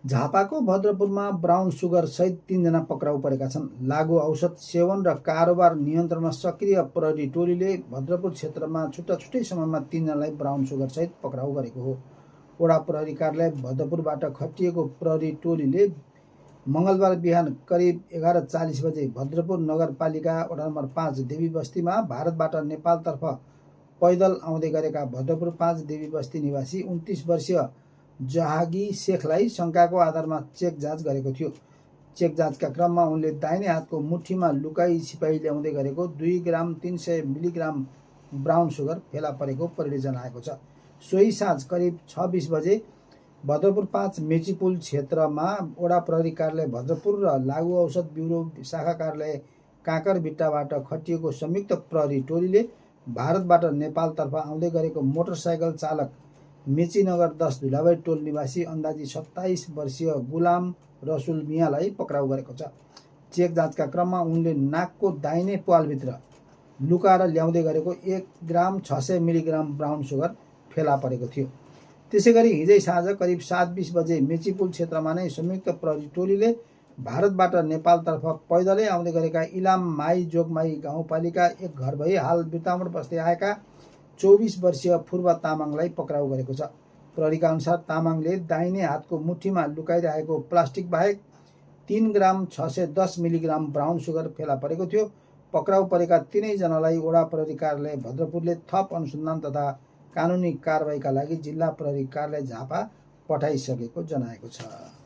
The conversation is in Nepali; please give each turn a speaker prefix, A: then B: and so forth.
A: झापाको भद्रपुरमा ब्राउन सुगर सहित 3 जना पक्राउ परेका छन्। लागु औषध सेवन र कारोबार नियन्त्रणमा सक्रिय प्रहरी टोलीले भद्रपुर क्षेत्रमा छुट्टै समयमा 3 जनालाई ब्राउन सुगर सहित पक्राउ गरेको हो। वडा प्रहरी कार्यालय भद्रपुरबाट खटिएको प्रहरी टोलीले मंगलबार बिहान करिब 11:40 बजे भद्रपुर नगरपालिका वडा नम्बर 5 देवी बस्तीमा भारतबाट नेपालतर्फ पैदल आउँदै गरेका भद्रपुर 5 देवी बस्ती निवासी 29 वर्षीय जहागी शेखलाई शंकाको आधारमा चेक जाँच गरेको थियो। चेक जाँचका क्रममा उनले दाहिने हातको मुठीमा लुकाई छिपाई ल्याउँदै गरेको 2 ग्राम 300 मिलिग्राम ब्राउन सुगर फेला परेको परिणय जनाएको छ। सोही साँझ करिब 6:20 बजे भद्रपुर 5 मेचीपुल क्षेत्रमा वडा प्रहरी कार्यालय भद्रपुर र लागु औषध ब्युरो शाखा कार्यालय काँकरभिट्टाबाट खटिएको संयुक्त प्रहरी टोलीले भारतबाट नेपालतर्फ आउँदै गरेको मोटरसाइकल चालक मेचीनगर 10 धुलाबाई टोल निवासी अन्दाजी 27 वर्षीय गुलाम रसुल मियालाई पक्राउ गरेको छ। चेक जाँचका क्रममा उनले नाकको दाहिने प्वालभित्र लुकाएर ल्याउँदै गरेको 1 ग्राम 600 मिलिग्राम ब्राउन सुगर फेला परेको थियो। त्यसैगरी हिजै साँझ करिब 7:20 बजे मेचीपुल क्षेत्रमा नै संयुक्त प्रहरी टोलीले भारतबाट नेपालतर्फ पैदलै आउँदै गरेका इलाम माई जोगमाई गाउँपालिका एक घर भई हाल बिर्तामोड बस्दै आएका 24 वर्षीय पूर्व तामाङलाई पक्राउ गरेको छ। प्रहरीका अनुसार तामाङले दाहिने हातको मुठीमा लुकाइरहेको प्लास्टिक बाहेक 3 ग्राम 610 मिलिग्राम ब्राउन सुगर फेला परेको थियो। पक्राउ परेका 3 जनालाई वडा प्रहरी कार्यालय भद्रपुरले थप अनुसन्धान तथा कानुनी कारबाहीका लागि जिल्ला प्रहरी कार्यालय झापा पठाइसकेको जनाएको छ।